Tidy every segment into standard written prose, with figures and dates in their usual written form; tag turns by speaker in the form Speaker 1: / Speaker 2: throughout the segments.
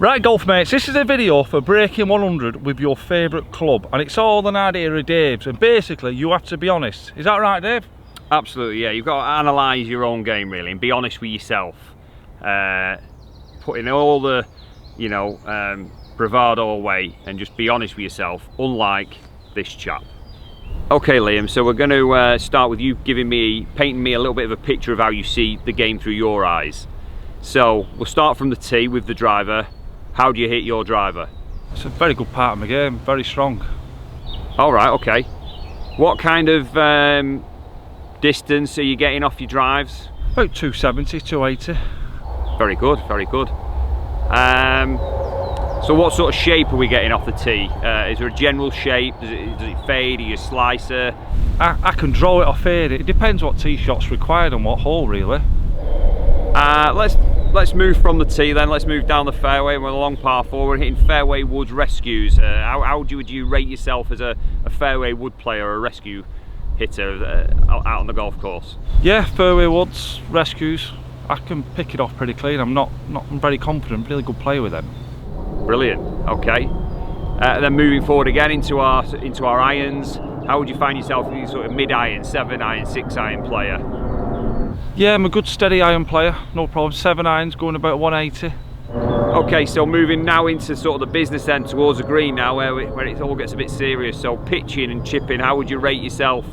Speaker 1: Right golf mates, this is a video for breaking 100 with your favourite club, and it's all an idea of Dave's, and basically you have to be honest. Is that right, Dave?
Speaker 2: Absolutely, yeah. You've got to analyse your own game really and be honest with yourself. Put in all the, bravado away and just be honest with yourself, unlike this chap. Okay Liam, so we're going to start with you painting me a little bit of a picture of how you see the game through your eyes. So we'll start from the tee with the driver. How do you hit your driver?
Speaker 1: It's a very good part of my game, very strong.
Speaker 2: All right, okay. What kind of distance are you getting off your drives?
Speaker 1: About 270, 280.
Speaker 2: Very good, very good. So what sort of shape are we getting off the tee? Is there a general shape? Does it fade? Are you a slicer?
Speaker 1: I can draw it or fade it. It depends what tee shot's required and what hole really.
Speaker 2: Let's move from the tee then. Let's move down the fairway. We're on a long par 4. We're hitting fairway wood rescues. How would you rate yourself as a fairway wood player or a rescue hitter out on the golf course? Yeah,
Speaker 1: fairway woods, rescues. I can pick it off pretty clean. I'm very confident, really good player with them. Brilliant. Okay.
Speaker 2: Then moving forward again into our irons. How would you find yourself as a sort of mid-iron, 7-iron, 6-iron player?
Speaker 1: Yeah, I'm a good steady iron player, no problem. 7 irons going about 180.
Speaker 2: Okay, so moving now into sort of the business end towards the green now, where it all gets a bit serious. So pitching and chipping, how would you rate yourself?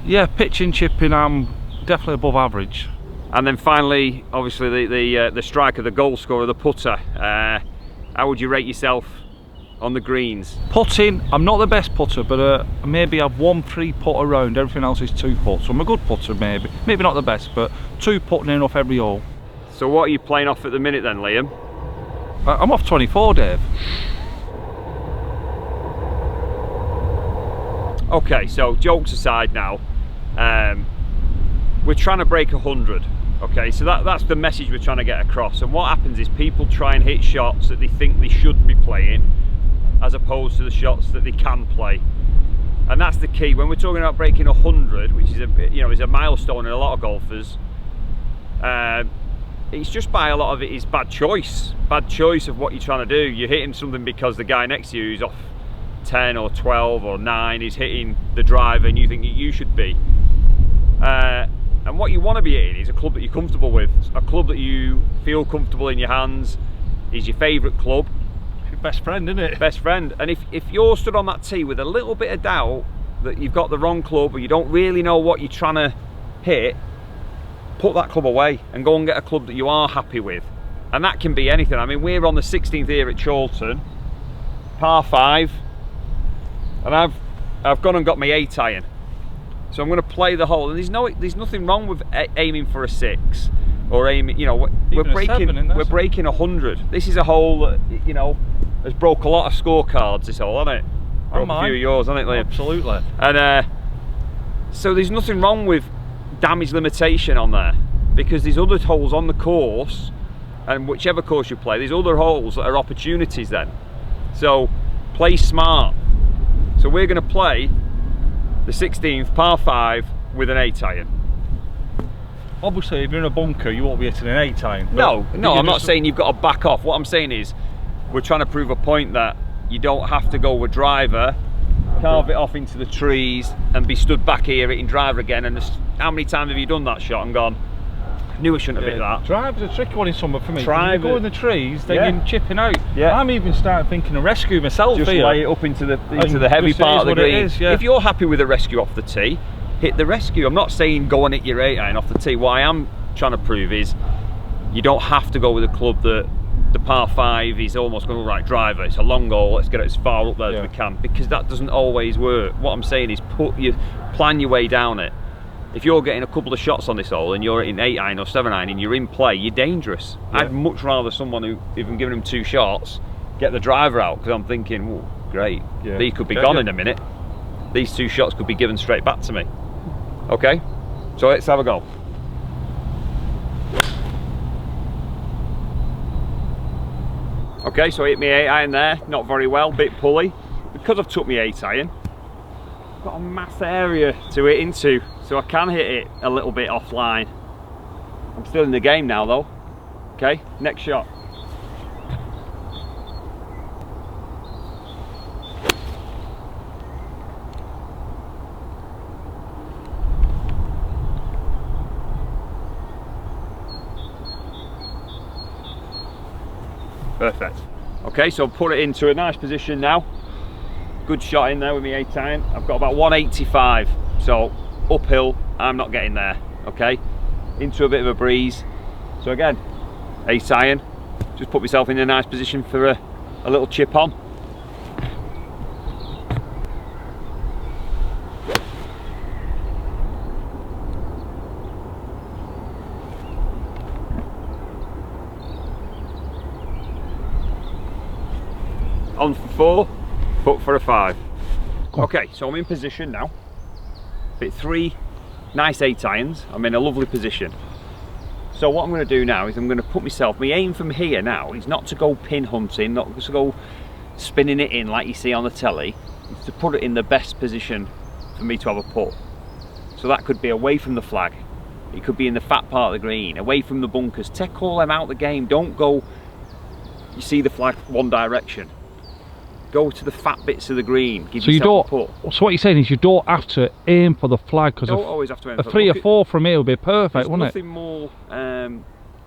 Speaker 1: Yeah, pitching, chipping, I'm definitely above average.
Speaker 2: And then finally, obviously the striker, the goal scorer, the putter. How would you rate yourself on the greens?
Speaker 1: Putting, I'm not the best putter, but maybe I've 1 3-putt around, everything else is 2-putt. So I'm a good putter maybe not the best, but 2-putting in off every hole.
Speaker 2: So what are you playing off at the minute then, Liam?
Speaker 1: I'm off 24, Dave.
Speaker 2: Okay, so jokes aside now, we're trying to break 100. Okay, so that's the message we're trying to get across. And what happens is people try and hit shots that they think they should be playing, as opposed to the shots that they can play. And that's the key when we're talking about breaking 100, which is a milestone in a lot of golfers. It's just by a lot of it is bad choice of what you're trying to do. You're hitting something because the guy next to you is off 10 or 12 or 9, he's hitting the driver and you think you should be. And what you want to be hitting is a club that you're comfortable with, a club that you feel comfortable in your hands, is your favourite club.
Speaker 1: Your best friend, isn't it?
Speaker 2: Best friend. And if you're stood on that tee with a little bit of doubt that you've got the wrong club or you don't really know what you're trying to hit, put that club away and go and get a club that you are happy with. And that can be anything. I mean, we're on the 16th here at Bolton, par 5, and I've gone and got my 8-iron. So I'm going to play the hole, and there's nothing wrong with aiming for a 6 or aiming. We're breaking 100. This is a hole that has broke a lot of scorecards. This hole, hasn't it? Broke a few of yours, hasn't it, Liam?
Speaker 1: Absolutely.
Speaker 2: And so there's nothing wrong with damage limitation on there, because there's other holes on the course, and whichever course you play, there's other holes that are opportunities then. So play smart. So we're going to play the 16th par-5 with an 8-iron.
Speaker 1: Obviously, if you're in a bunker, you won't be hitting an 8-iron.
Speaker 2: No, I'm not saying you've got to back off. What I'm saying is, we're trying to prove a point that you don't have to go with driver, carve it off into the trees, and be stood back here hitting driver again. And how many times have you done that shot and gone, knew I shouldn't have hit that?
Speaker 1: Drive's a tricky one in summer for me. You go in the trees, then you're chipping out.
Speaker 2: Yeah.
Speaker 1: I'm even starting thinking of rescue myself.
Speaker 2: Just
Speaker 1: here.
Speaker 2: Lay it up into the heavy part of the green.
Speaker 1: Yeah.
Speaker 2: If you're happy with a rescue off the tee, hit the rescue. I'm not saying go and hit your 8-iron off the tee. What I am trying to prove is you don't have to go with a club that the par 5 is almost going to right driver. It's a long hole. Let's get it as far up there as we can, because that doesn't always work. What I'm saying is plan your way down it. If you're getting a couple of shots on this hole and you're hitting 8-iron or 7-iron and you're in play, you're dangerous. I'd much rather someone who, if I'm giving him 2 shots, get the driver out, because I'm thinking, oh, great, these could be gone in a minute. These 2 shots could be given straight back to me. Okay, so let's have a go. Okay, so I hit my 8-iron there, not very well, bit pulley. Because I've took my 8-iron, I've got a mass area to hit into, so I can hit it a little bit offline. I'm still in the game now though. Okay, next shot. Perfect. Okay, so put it into a nice position now. Good shot in there with my 8 iron. I've got about 185, so uphill, I'm not getting there. Okay, into a bit of a breeze. So again, 8 iron, just put myself in a nice position for a little chip on. On for 4, put for a 5. Okay, so I'm in position now. Hit 3 nice 8 irons. I'm in a lovely position. So what I'm going to do now is I'm going to put myself, my aim from here now is not to go pin hunting, not to go spinning it in like you see on the telly. It's to put it in the best position for me to have a putt. So that could be away from the flag. It could be in the fat part of the green, away from the bunkers. Take all them out of the game. Don't go, you see the flag one direction. Go to the fat bits of the green. Give yourself a putt.
Speaker 1: So what you're saying is you don't have to aim for the flag, because
Speaker 2: don't always have to aim
Speaker 1: a 3 or 4 from here would be perfect, wouldn't it?
Speaker 2: Nothing more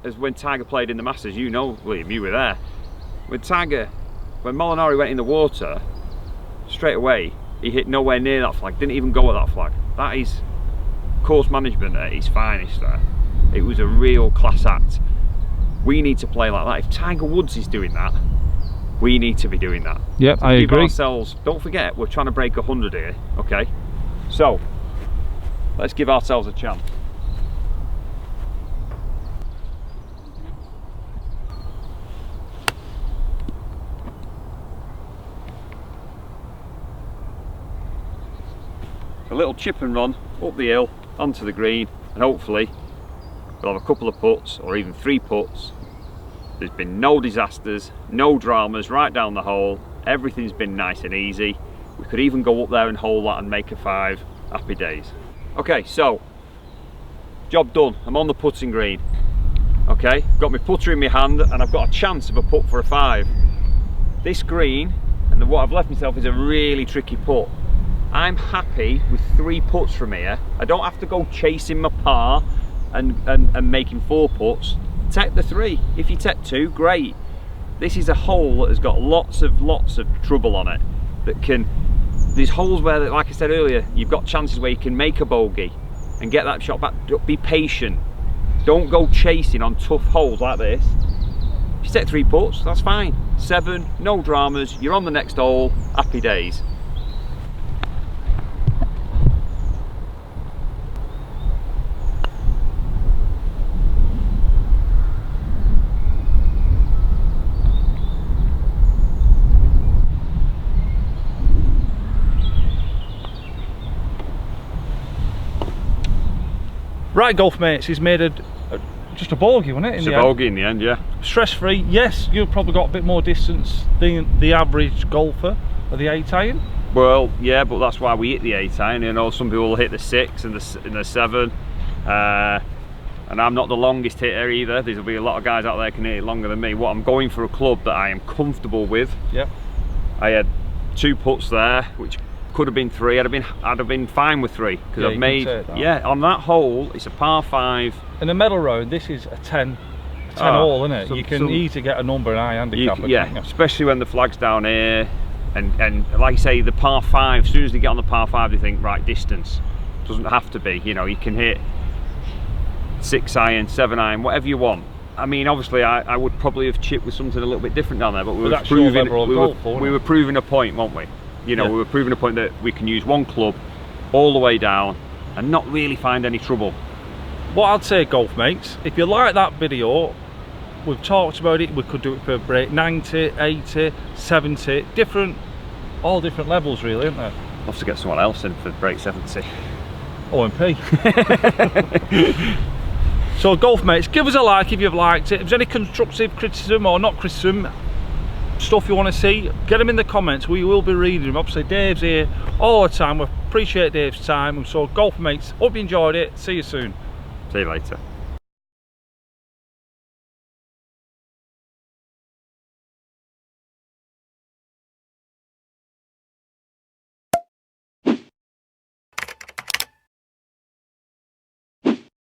Speaker 2: as when Tiger played in the Masters. You know, William, you were there. When Molinari went in the water, straight away he hit nowhere near that flag. Didn't even go at that flag. That is course management at its finest. There, it was a real class act. We need to play like that. If Tiger Woods is doing that, we need to be doing that.
Speaker 1: Yep, I agree.
Speaker 2: Ourselves, don't forget, we're trying to break 100 here, okay? So, let's give ourselves a chance. A little chip and run up the hill, onto the green, and hopefully we'll have a couple of putts, or even 3 putts. There's been no disasters, no dramas right down the hole. Everything's been nice and easy. We could even go up there and hole that and make a 5. Happy days. Okay, so job done. I'm on the putting green. Okay, got my putter in my hand and I've got a chance of a putt for a 5. This green and what I've left myself is a really tricky putt. I'm happy with 3 putts from here. I don't have to go chasing my par and making 4 putts. Take the 3. If you take 2, great. This is a hole that has got lots of trouble on it. There's holes where, like I said earlier, you've got chances where you can make a bogey and get that shot back. Be patient. Don't go chasing on tough holes like this. If you take 3 putts, that's fine. 7, no dramas. You're on the next hole. Happy days.
Speaker 1: Right, golf mates, he's made just a bogey, wasn't it?
Speaker 2: It's a bogey in the end, yeah.
Speaker 1: Stress-free. Yes, you've probably got a bit more distance than the average golfer of the 8 iron.
Speaker 2: Well, yeah, but that's why we hit the 8 iron. You know, some people will hit the 6 and the 7. And I'm not the longest hitter either. There'll be a lot of guys out there can hit it longer than me. What I'm going for a club that I am comfortable with.
Speaker 1: Yeah.
Speaker 2: I had 2 putts there, which could have been 3. I'd have been fine with 3 because
Speaker 1: yeah,
Speaker 2: I've made on that hole. It's a par 5.
Speaker 1: In the medal round, this is a 10 hole, isn't it? You can easily get a number and high handicap.
Speaker 2: Yeah, especially when the flag's down here, and like I say, the par 5. As soon as they get on the par 5, they think right distance. Doesn't have to be. You know, you can hit 6 iron, 7 iron, whatever you want. I mean, obviously, I would probably have chipped with something a little bit different down there, but we were proving a point, weren't we? You know, we were proving a point that we can use one club all the way down and not really find any trouble.
Speaker 1: What I'd say, golf mates, if you like that video, we've talked about it, we could do it for break 90, 80, 70, all different levels really, isn't there?
Speaker 2: I'll have to get someone else in for break 70.
Speaker 1: OMP. So golf mates, give us a like if you've liked it. If there's any constructive criticism or not criticism, stuff you want to see, get them in the comments. We will be reading them. Obviously Dave's here all the time. We appreciate Dave's time. So golf mates, hope you enjoyed it. See you soon.
Speaker 2: See you later.